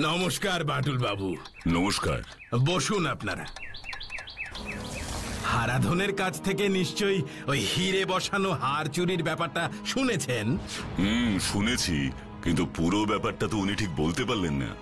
নমস্কার বাটুল বাবু। নমস্কার। বসুন আপনারা। হারাধনের কাছ থেকে নিশ্চয়ই ওই হিরে বসানো হার চুরির ব্যাপারটা শুনেছেন? শুনেছি, কিন্তু পুরো ব্যাপারটা তো উনি ঠিক বলতে পারলেন না।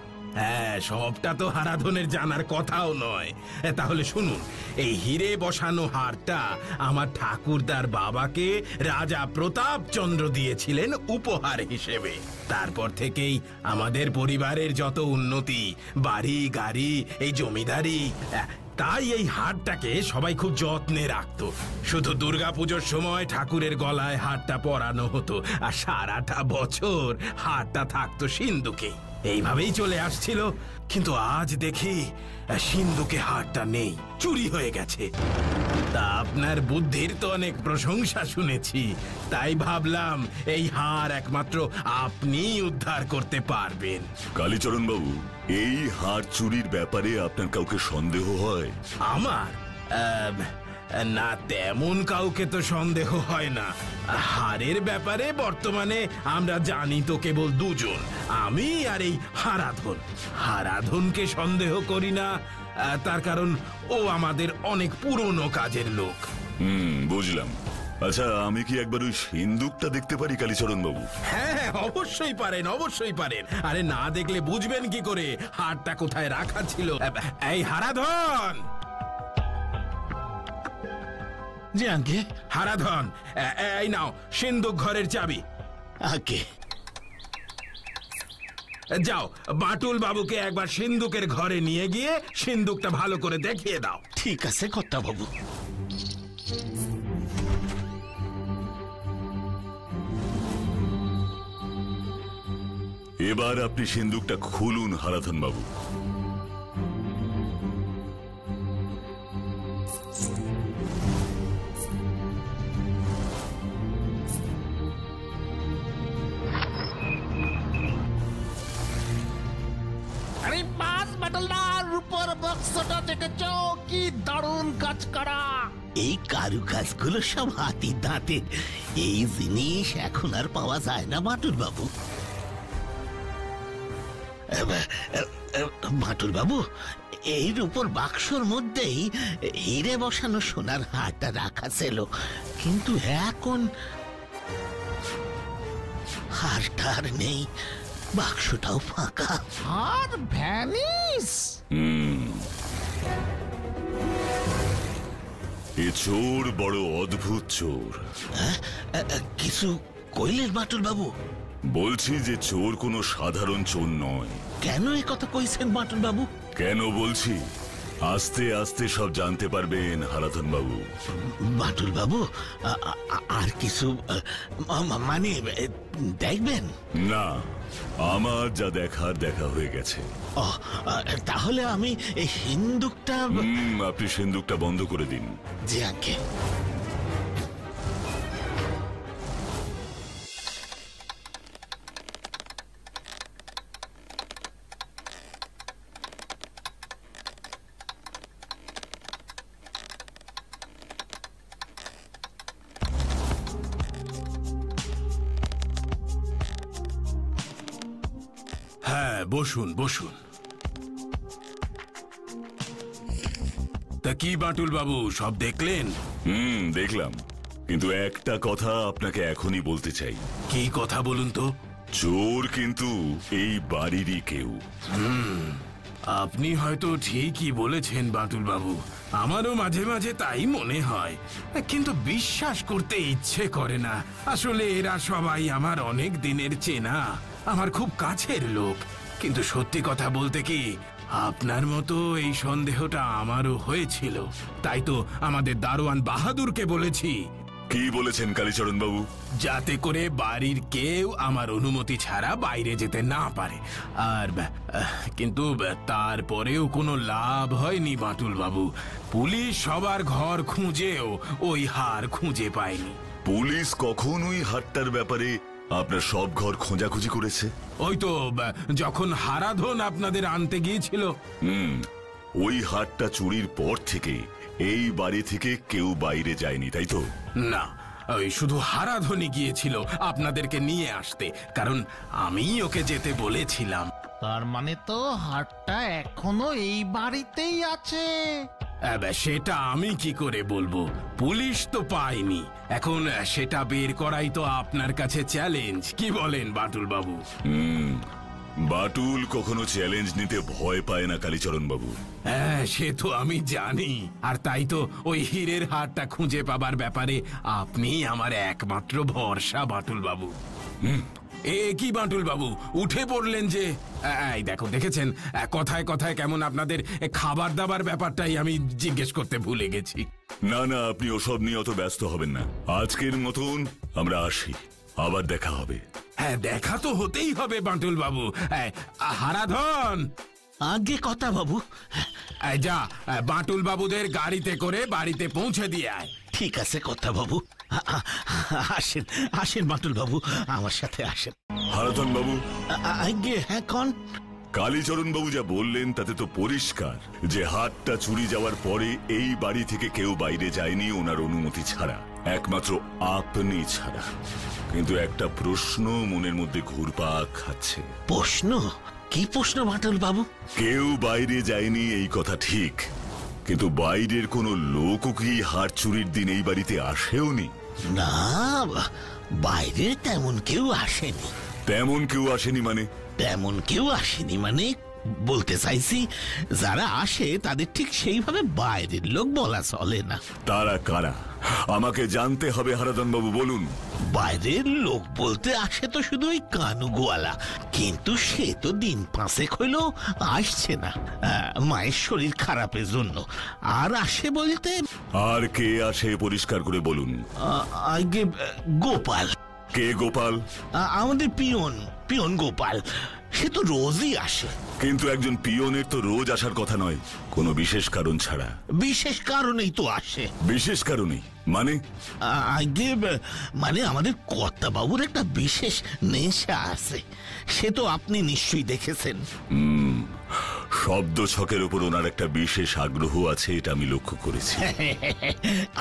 হ্যাঁ, সবটা তো হারাধনের জানার কথাও নয়। তাহলে শুনুন, এই হিরে বসানো হারটা আমার ঠাকুরদার বাবাকে রাজা প্রতাপচন্দ্র দিয়েছিলেন উপহার হিসেবে। তারপর থেকেই আমাদের পরিবারের যত উন্নতি, বাড়ি গাড়ি, এই জমিদারি, তাই এই হারটাকে সবাই খুব যত্নে রাখতো। শুধু দুর্গাপুজোর সময় ঠাকুরের গলায় হারটা পরানো হতো, আর সারাটা বছর হারটা থাকতো সিন্ধুকে। এইভাবেই চলে আসছিল, কিন্তু আজ দেখি সিন্ধুকে হারটা নেই, চুরি হয়ে গেছে। তা আপনার বুদ্ধির তো অনেক প্রশংসা শুনেছি, তাই ভাবলাম এই হার একমাত্র আপনিই উদ্ধার করতে পারবেন। কালীচরণ বাবু, এই হার চুরির ব্যাপারে আপনার কাউকে সন্দেহ হয়? আমার না, তেমন কাউকে তো সন্দেহ হয় না। হারের ব্যাপারে বর্তমানে আমরা জানি তো কেবল দুজন, আমি আর এই হারাধন। হারাধনকে সন্দেহ করি না, তার কারণ ও আমাদের অনেক পুরনো কাজের লোক। বুঝলাম। আচ্ছা, আমি কি একবার ওই সিন্দুকটা দেখতে পারি কালীচরণ বাবু? হ্যাঁ, অবশ্যই পারেন, অবশ্যই পারেন। আরে না দেখলে বুঝবেন কি করে হারটা কোথায় রাখা ছিল? এই হারাধন! জি আগে। হারাধন, এই নাও সিন্ধুক ঘরের চাবি। আগে যাও, বাটুল বাবুকে একবার সিন্ধুকের ঘরে নিয়ে গিয়ে সিন্ধুকটা ভালো করে দেখিয়ে দাও। ঠিক আছে কর্তা বাবু। এবার আপনি সিন্দুকটা খুলুন হারাধন বাবু। আরে পাঁচ বাটলদার রূপোর বক্সটা দেখেছো? কি দারুণ কাজ করা! এই কারুকাজগুলো সব হাতি দাঁতে। এই জিনিস এখন আর পাওয়া যায় না বাটুল বাবু। বাটুল বাবু, এই রূপোর বাক্সর মধ্যেই হিরে বসানো সোনার হারটা রাখা ছিল, কিন্তু এখন হারটা আর নেই, বাক্সটাও ফাঁকা। আর ভ্যানিস! এ চোর বড় অদ্ভুত চোর। কিছু কইলেন বাটুল বাবু? বলছি যে চোর কোনো সাধারণ চোর নয়। কেন এ কথা কইছেন বাটুল বাবু? কেন বলছি, আস্তে আস্তে সব জানতে পারবেন হারাধন বাবু। বাটুল বাবু, আর কিছু মানে দেখবেন? না, আমার যা দেখার দেখা হয়ে গেছে। তাহলে আমি এই সিন্দুকটা। আপনি সিন্দুকটা বন্ধ করে দিন। জি আঙ্কে। হ্যাঁ, বসুন বসুন। তা কি বাটুল বাবু, সব দেখলেন? দেখলাম, কিন্তু একটা কথা আপনাকে এখনই বলতে চাই। কি কথা বলুন তো? চোর কিন্তু এই বাড়িরই কেউ। আপনি হয়তো ঠিকই বলেছেন বাটুল বাবু, আমারও মাঝে মাঝে তাই মনে হয়, কিন্তু বিশ্বাস করতে ইচ্ছে করে না। আসলে এরা সবাই আমার অনেক দিনের চেনা, আমার খুব কাছের লোক। কিন্তু সত্যি কথা বলতে কি, আপনার মতো এই সন্দেহটা আমারও হয়েছিল। তাই তো আমাদের দারোয়ান বাহাদুরকে বলেছি। কি বলেছেন কালীচরণ বাবু? যাতে করে বাড়ির কেউ আমার অনুমতি ছাড়া বাইরে যেতে না পারে। আর কিন্তু তারপরেও কোনো লাভ হয়নি বাটুল বাবু। পুলিশ সবার ঘর খুঁজেও ওই হার খুঁজে পায়নি। পুলিশ কখন ওই হারটার ব্যাপারে আপনার সব ঘর খোঁজাখুঁজি করেছে? ওই তো যখন হারাধন আপনাদের আনতে গিয়েছিল। ওই হারটা চুরির পর থেকে এই বাড়ি থেকে কেউ বাইরে যায়নি, তাই তো? না, ওই শুধু হারাধনী গিয়েছিল আপনাদেরকে নিয়ে আসতে, কারণ আমি ওকে যেতে বলেছিলাম। তার মানে তো হারটা এখনো এই বাড়িতেই আছে। সেটা আমি কি করে বলবো, পুলিশ তো পায়নি। এখন সেটা বের করাই তো আপনার কাছে চ্যালেঞ্জ, কি বলেন বাটুল বাবু? বাটুল কখনো চ্যালেঞ্জ নিতে ভয় পায় না কালীচরণ বাবু। হ্যাঁ, সে তো আমি জানি। আর তাই তো ওই হীরের হারটা খুঁজে পাবার ব্যাপারে আপনি আমার একমাত্র ভরসা বাটুল বাবু। এ কি বাটুল বাবু, উঠে পড়লেন যে? এই দেখো, দেখেছেন কথায় কথায় কেমন আপনাদের খাবার দাবার ব্যাপারটাই আমি জিজ্ঞেস করতে ভুলে গেছি। না না, আপনি ওসব নিয়ে অত ব্যস্ত হবেন না। আজকের মতন আমরা আসি, আবার দেখা হবে। হ্যাঁ, দেখা তো হতেই হবে বাটুল বাবু। হারাধন, আগে কথা বাবু। যা বাটুল বাবুদের গাড়িতে করে বাড়িতে পৌঁছে দিয়ে আয়। ঠিক আছে কথা বাবু, আসেন আসেন বাটুল বাবু, আমার সাথে আসেন। হারাধন বাবু, আগে হ্যাঁ কন। কালীচরণ বাবু যা বললেন তাতে তো পরিষ্কার যে হাতটা চুরি যাওয়ার পরে এই বাড়ি থেকে কেউ বাইরে যায়নি ওনার অনুমতি ছাড়া, একমাত্র আপনি ছাড়া। কিন্তু একটা প্রশ্ন মনের মধ্যে ঘুরপাক খাচ্ছে। প্রশ্ন? কি প্রশ্ন বাটুল বাবু? কেউ বাইরে যায়নি এই কথা ঠিক, কিন্তু বাইরের কোনো লোকও কি হার চুরির দিন এই বাড়িতে আসেওনি? না, বাইরে তেমন কেউ আসেনি। তেমন কেউ আসেনি মানে? তেমন কেউ আসেনি মানে বলতে চাইছি, যারা আসে তাদের ঠিক সেইভাবে বাইরের লোক বলা চলে না। তারা কারা আমাকে জানতে হবে হারাধন বাবু, বলুন। বাইরের লোক বলতে আসে তো শুধু ওই কানু গোয়ালা, কিন্তু সে তো দিন 5 হইল আসছে না, মায়ের শরীর খারাপের জন্য। আর আসে বলতে আর কে আসে পরিষ্কার করে বলুন। আগে গোপাল। কে গোপাল? আমাদের পিয়ন গোপাল, সে তো রোজই আসে। কিন্তু একজন পিয়নের তো রোজ আসার কথা নয়, কোনো বিশেষ কারণ ছাড়া। বিশেষ কারণেই তো আসে। বিশেষ কারণেই মানে? আগে মানে আমাদের কর্তাবাবুর একটা বিশেষ নেশা আছে, সে তো আপনি নিশ্চয়ই দেখেছেন। শব্দ ছকের উপর ওনার একটা বিশেষ আগ্রহ আছে, এটা আমি লক্ষ্য করেছি।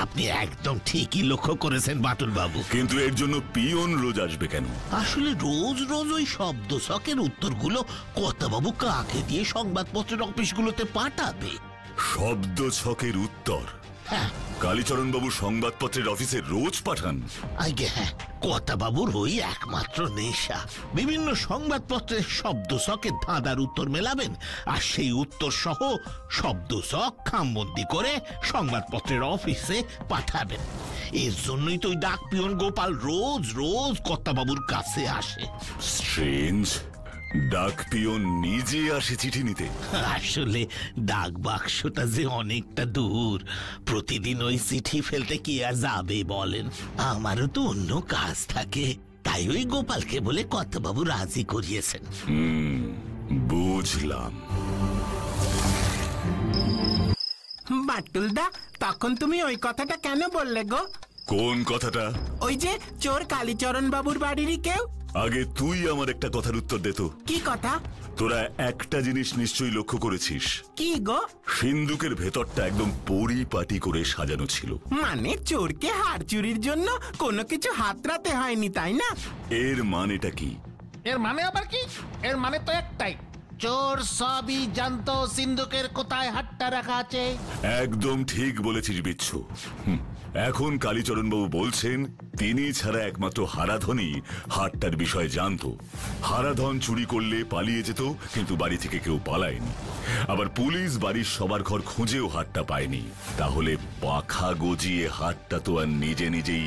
আপনি একদম ঠিকই লক্ষ্য করেছেন বাটুল বাবু। কিন্তু এর জন্য পিয়ন রোজ আসবে কেন? আসলে রোজ রোজ ওই শব্দ ছকের উত্তরগুলো কর্তাবাবু কাকে দিয়ে সংবাদপত্রের অফিসগুলোতে পাঠাবে? শব্দ ছকের উত্তর? হ্যাঁ। কালীচরণ বাবু সংবাদপত্রের অফিসে রোজ পাঠান? আগে হ্যাঁ, কর্তাবাবুর ওই একমাত্র নেশা। বিভিন্ন সংবাদপত্রের শব্দ ছকের ধাঁধার উত্তর মেলাবেন, আর সেই উত্তর সহ শব্দ ছক খামবন্দি করে সংবাদপত্রের অফিসে পাঠাবেন। এর জন্যই তো ওই ডাক পিয়ন গোপাল রোজ রোজ কর্তাবাবুর কাছে আসে। স্ট্রেঞ্জ, ডাক পিয়ন নিজে আসে চিঠি নিতে? আসলে ডাক বাক্সটা যে অনেকটা দূর, প্রতিদিন ওই চিঠি ফেলতে কি আর যাবে বলেন? আমারও তো অন্য কাজ থাকে, তাই ওই গোপালকে বলে কর্তাবাবু রাজি করিয়েছেন। বুঝলাম। বাটুলদা, তখন তুমি ওই কথাটা কেন বললে গো? কোন কথাটা? ওই যে চোর কালীচরণ বাবুর বাড়িরই কেউ। আগে তুই আমার একটা কথার উত্তর দে তো। কি কথা? তোরা একটা জিনিস নিশ্চয়ই লক্ষ্য করেছিস। কি গো? সিন্দুকের ভেতরটা একদম পরিপাটি করে সাজানো ছিল। মানে চোরকে হার চুরির জন্য কোনো কিছু হাতড়াতে হয়নি, তাই না? এর মানেটা কি? এর মানে আবার কি? এর মানে তো একটাই, চোর সবই জানতো সিন্ধুকের কোথায় হাতটা রাখা আছে। একদম ঠিক বলেছিস বিচ্ছু। এখন কালীচরণ বাবু বলছেন তিনি ছাড়া একমাত্র হারাধনই হাটটার বিষয়ে জানতো। হারাধন চুরি করলে পালিয়ে যেত, কিন্তু বাড়ি থেকে কেউ পালায়নি। আবার পুলিশ বাড়ির সবার ঘর খুঁজেও হাটটা পায়নি। তাহলে পাখা গজিয়ে হাটটা তো আর নিজে নিজেই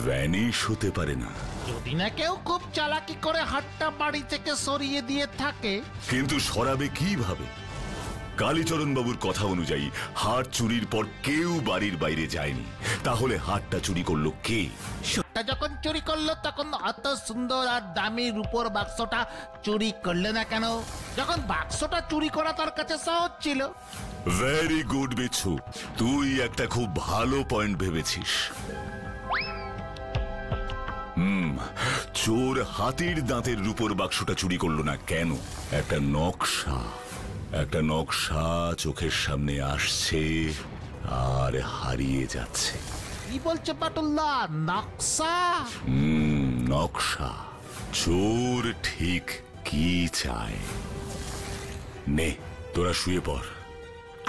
ভ্যানিশ হতে পারে না। যদি না কেউ খুব চালাকি করে হাতটা বাড়ি থেকে সরিয়ে দিয়ে থাকে। কিন্তু সরাবে কিভাবে? কালীচরণ বাবুর কথা অনুযায়ী হাট চুরির পর কেউ বাড়ির বাইরে যায়নি, তাহলে হাটটা চুরি করলো কে? যখন চুরি করলো তখন অত সুন্দর আর দামি রূপোর বাক্সটা চুরি করলে না কেন? যখন বাক্সটা চুরি করা তার কাছে সহজ ছিল। ভেরি গুড বিচ্ছু, তুই একটা খুব ভালো পয়েন্ট ভেবেছিস। চোর হাতির দাঁতের রূপোর বাক্সটা চুরি করলো না কেন? একটা নকশা চোখের সামনে আসছে আর হারিয়ে যাচ্ছে। কি বলছে বাটুলদা? নকশা? নকশা। চোর ঠিক কি চায়? নে তোরা শুয়ে পড়।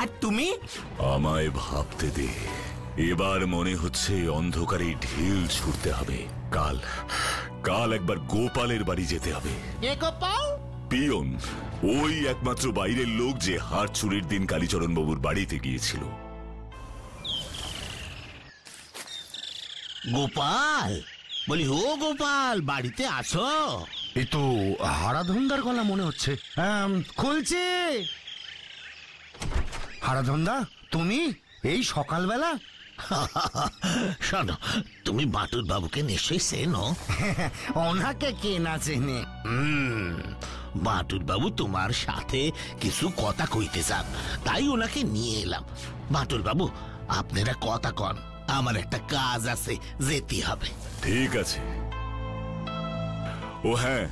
আর তুমি? আমায় ভাবতে দে। এবার মনে হচ্ছে অন্ধকারে ঢিল ছুটতে হবে। কাল কাল একবার গোপালের বাড়ি যেতে হবে। কে গোপাল? পিয়ন, ওই একমাত্র বাইরের লোক যে হার চুরির দিন কালীচরণ বাবুর বাড়িতে গিয়েছিল। গোপাল, বলি ও গোপাল, বাড়িতে আছো? এই তো হারাধনদার গলা মনে হচ্ছে। খুলছি। হারাধনদা, তুমি এই সকালবেলা? শোনো, তুমি বাটুল বাবুকে নিশ্চয়ই চেনো। ওনাকে কে না চেনে? বাটুল বাবু তোমার সাথে কিছু কথা কইতে চান, তাই ওনাকে নিয়ে এলাম। বাটুল বাবু, আপনারা কথা কন, আমার একটা কাজ আছে, যেতে হবে। ঠিক আছে। ও হ্যাঁ,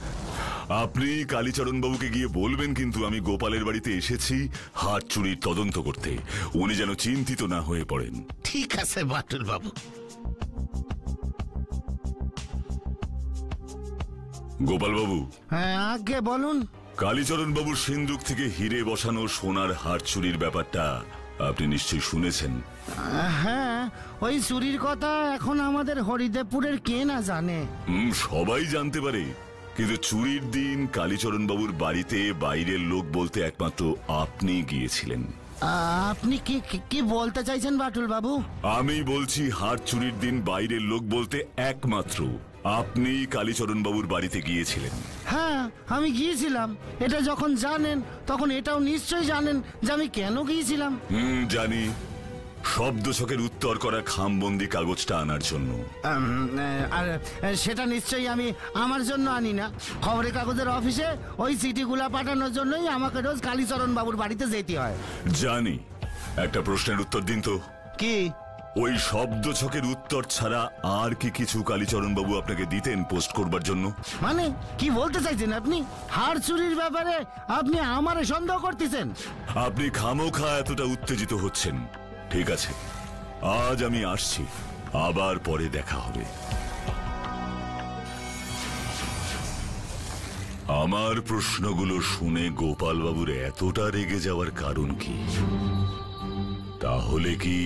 আপনি কালীচরণ বাবুকে গিয়ে বলবেন কিন্তু আমি গোপালের বাড়িতে এসেছি হার চুরির তদন্ত করতে। উনি যেন চিন্তিত না হয়ে পড়েন। ঠিক আছে বাটুল বাবু। গোপাল বাবু। হ্যাঁ, আগে বলুন। কালীচরণ বাবুর সিন্দুক থেকে হিরে বসানো সোনার হার চুরির ব্যাপারটা আপনি নিশ্চয়ই শুনেছেন। হ্যাঁ, ওই চুরির কথা এখন আমাদের হরিদেবপুরের কে না জানে। সবাই জানতে পারে, কিন্তু চুরির দিন কালীচরণ বাবুর বাড়িতে বাইরের লোক বলতে একমাত্র আপনি গিয়েছিলেন। আপনি কি কি বলতে চাইছেন বাটুল বাবু? আমি বলছি হার চুরির দিন বাইরের লোক বলতে একমাত্র আপনি কালীচরণ বাবুর বাড়িতে গিয়েছিলেন। হ্যাঁ, আমি গিয়েছিলাম। এটা যখন জানেন তখন এটাও নিশ্চয়ই জানেন যে আমি কেন গিয়েছিলাম। জানি। শব্দ ছকের উত্তর করা খামবন্দি কাগজটা আনার জন্য। আর সেটা নিশ্চয়ই আমি আমার জন্য আনি না। খবরের কাগজের অফিসে ওই চিঠিগুলা পাঠানোর জন্যই আমাকে রোজ কালীচরণ বাবুর বাড়িতে যেতে হয়। জানি। একটা প্রশ্নের উত্তর দিন তো। কি? ওই শব্দ ছকের উত্তর ছাড়া আর কি কিছু কালীচরণ বাবু আপনাকে দিতেন পোস্ট করবার জন্য? মানে কি বলতে চাইছেন আপনি? হার চুরির ব্যাপারে আপনি আমারে সন্দেহ করতেছেন? আপনি খামোখা এতটা উত্তেজিত হচ্ছেন। ঠিক আছে, আজ আমি আসছি, আবার পরে দেখা হবে। আমার প্রশ্নগুলো শুনে গোপাল বাবুর এতটা রেগে যাওয়ার কারণ কি? তাহলে কি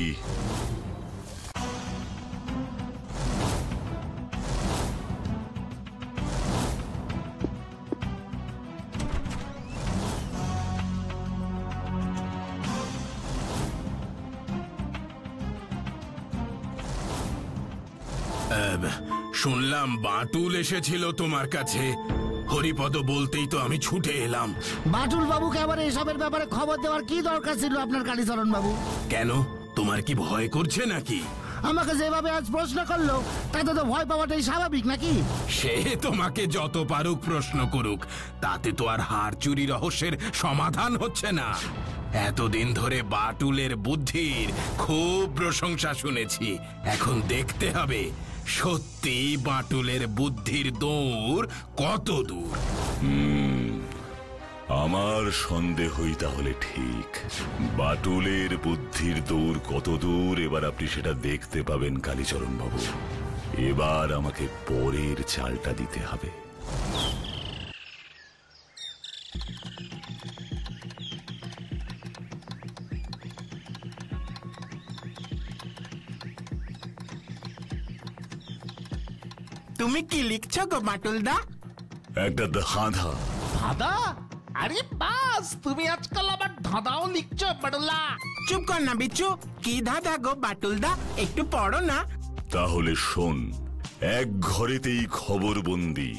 শুনলাম বাটুল এসেছিল তোমার কাছে। হরিপদ বলতেই তো আমি ছুটে এলাম। বাটুল বাবুকে আবার এসবের ব্যাপারে খবর দেওয়ার কি দরকার ছিল আপনার কালীচরণ বাবু? কেন, তোমার কি ভয় করছে নাকি? আমাকে যেভাবে আজ প্রশ্ন করলো তাতে তো ভয় পাওয়াটাই স্বাভাবিক নাকি? সে তোমাকে যত পারুক প্রশ্ন করুক, তাতে তো আর হার চুরি রহস্যের সমাধান হচ্ছে না। এতদিন ধরে বাটুলের বুদ্ধির খুব প্রশংসা শুনেছি। এখন দেখতে হবে সত্যি বাটুলের বুদ্ধির দৌড় কত দূর। আমার সন্দেহই তাহলে ঠিক। বাটুলের বুদ্ধির দৌড় কত দূর এবার আপনি সেটা দেখতে পাবেন কালীচরণ বাবু। এবার আমাকে পরের চালটা দিতে হবে। তুমি কি লিখছো গো বাটুলদা? একটা ধাঁধা। ধাঁধা? আরে বাস, তুমি আজকাল আবার ধাঁধাও লিখছো বাটুলা? চুপ কর না বিচ্ছু। কি ধাঁধা গো বাটুলদা, একটু পড়ো না। তাহলে শোন। এক ঘরেতেই খবর বন্দি,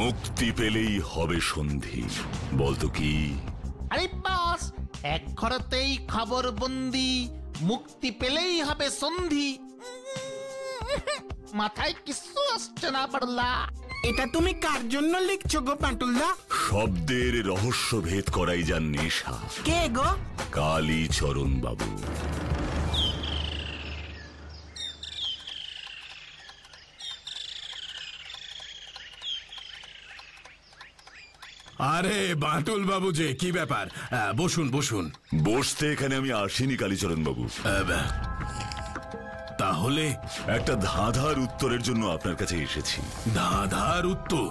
মুক্তি পেলেই হবে সন্ধি। বলতো কি? আরে বাস, এক ঘরেতেই খবর বন্দি, মুক্তি পেলেই হবে সন্ধি। মাথায় কিছু আসছে না বাটুলা। এটা তুমি কার জন্য লিখছো গো বাটুলদা? শব্দের রহস্য ভেদ করাই যার নেশা। কে গো? কালীচরণ বাবু। আরে বাটুল বাবু যে, কি ব্যাপার? বসুন বসুন। বসতে এখানে আমি আসিনি কালীচরণ বাবু। তাহলে একটা ধাঁধার উত্তরের জন্য আপনার কাছে এসেছি। ধাঁধার উত্তর?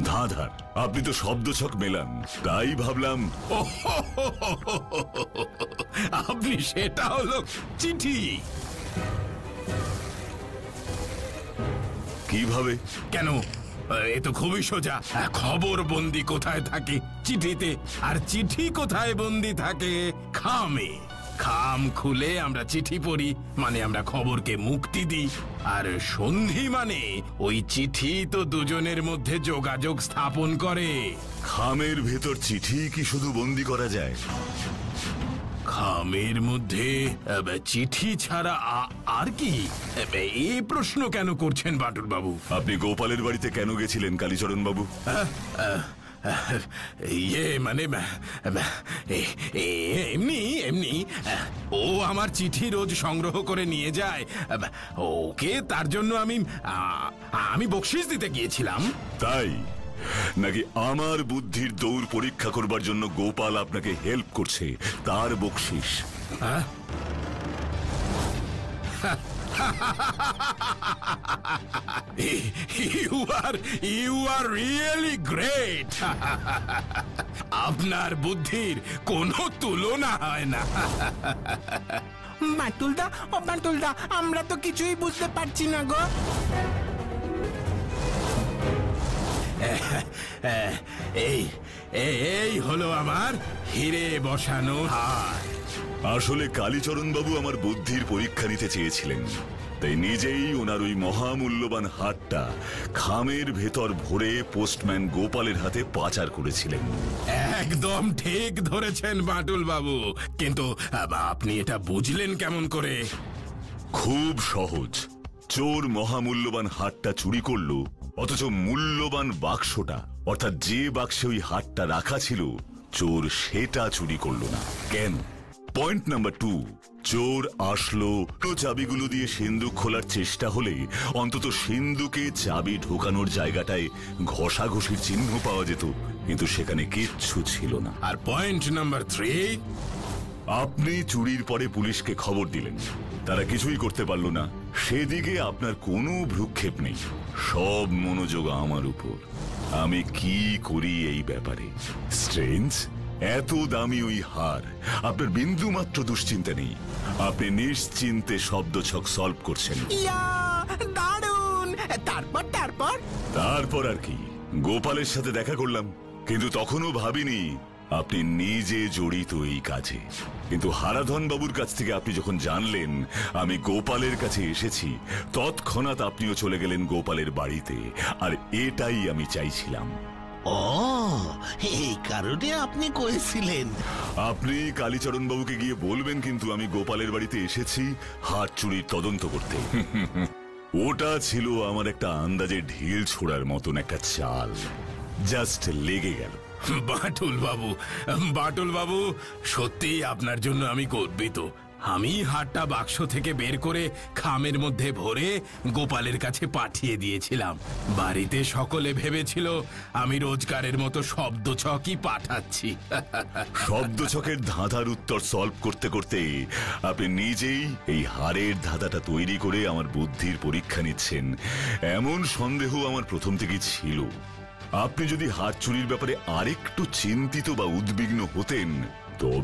ধাঁধার। আপনি তো শব্দছক মেলান, তাই ভাবলাম। আপনি সেটা হলো চিঠি। কিভাবে? কেন, এ তো খুবই সোজা। খবর বন্দি কোথায় থাকে? চিঠিতে। আর চিঠি কোথায় বন্দি থাকে? খামে। খাম খুলে আমরা চিঠি পড়ি, মানে আমরা খবরকে মুক্তি দিই। আর সন্ধি মানে ওই চিঠি তো দুজনের মধ্যে যোগাযোগ স্থাপন করে। খামের ভেতর চিঠি কি শুধু বন্দি করা যায়? খামের মধ্যে চিঠি ছাড়া আর কি? এই প্রশ্ন কেন করছেন বাটুল বাবু? আপনি গোপালের বাড়িতে কেন গেছিলেন কালীচরণ বাবু? মানে এমনি এমনি। ও আমার চিঠি রোজ সংগ্রহ করে নিয়ে যায়, ওকে তার জন্য আমি বকশিশ দিতে গিয়েছিলাম। তাই নাকি আমার বুদ্ধির দৌড় পরীক্ষা করবার জন্য গোপাল আপনাকে হেল্প করছে, তার বকশিশ? You are really great. আপনার বুদ্ধির কোনো তুলনা হয় না। বাটুলদা, ও বাটুলদা, আমরা তো কিছুই বুঝতে পারছি না গো। এই হলো আমার হিরে বসানো হার। আসলে কালীচরণ বাবু আমার বুদ্ধির পরীক্ষা নিতে চেয়েছিলেন, তাই নিজেই ওনার ওই মহামূল্যবান হারটা খামের ভেতর ভরে পোস্টম্যান গোপালের হাতে পাচার করেছিলেন। একদম ঠিক ধরেছেন বাটুল বাবু, কিন্তু আপনি এটা বুঝলেন কেমন করে? খুব সহজ। চোর মহামূল্যবান হারটা চুরি করলো, অথচ মূল্যবান বাক্সটা, অর্থাৎ যে বাক্সে ওই হারটা রাখা ছিল, চোর সেটা চুরি করলো না। কেন? পয়েন্ট নাম্বার 2, চোর আসলো, তো চাবিগুলো দিয়ে সিন্দুক খোলার চেষ্টা হলে অন্তত সিন্দুকে চাবি ঢোকানোর জায়গাটায় ঘষাঘষির চিহ্ন পাওয়া যেত, কিন্তু সেখানে কিচ্ছু ছিল না। আর পয়েন্ট নাম্বার 3, আপনি চুরির পরে পুলিশকে খবর দিলেন, তারা কিছুই করতে পারল না। সেদিকে আপনার কোনো ভ্রুক্ষেপ নেই, সব মনোযোগ আমার উপর। আমি কি করি এই ব্যাপারে। স্ট্রেঞ্জ, এত দামি ওই হার, আপনার বিন্দু মাত্র দুশ্চিন্তা নেই, আপনি নিশ্চিন্তে শব্দছক সলভ করছেন। ইয়া, দারুণ! তারপর আর কি, গোপালের সাথে দেখা করলাম, কিন্তু তখনও ভাবিনি আপনি নিজে জড়িত এই কাজে। কিন্তু হারাধন বাবুর কাছ থেকে আপনি যখন জানলেন আমি গোপালের কাছে এসেছি, তৎক্ষণাৎ আপনিও চলে গেলেন গোপালের বাড়িতে। আর এটাই আমি চাইছিলাম। ও, এই কারণে আপনি করেছিলেন? আপনি কালীচরণ বাবুকে গিয়ে বলবেন কিন্তু আমি গোপালের বাড়িতে এসেছি হাত চুরির তদন্ত করতে। ওটা ছিল আমার একটা আন্দাজে ঢিল ছোড়ার মতন একটা চাল, জাস্ট লেগে গেল। বাটুল বাবু, সত্যি আপনার জন্য আমি গর্বিত। আমি হারটা বাক্স থেকে বের করে খামের মধ্যে ভরে গোপালের কাছে পাঠিয়ে দিয়েছিলাম। বাড়িতে সকলে ভেবেছিল আমি রোজগারের মতো শব্দছকই পাঠাচ্ছি। শব্দছকের ধাঁধার উত্তর সলভ করতে করতে আপনি নিজেই এই হারের ধাঁধাটা তৈরি করে আমার বুদ্ধির পরীক্ষা নিচ্ছেন, এমন সন্দেহ আমার প্রথম থেকেই ছিল। আপনি যদি হার চুরির ব্যাপারে আরেকটু চিন্তিত বা উদ্বিগ্ন হতেন,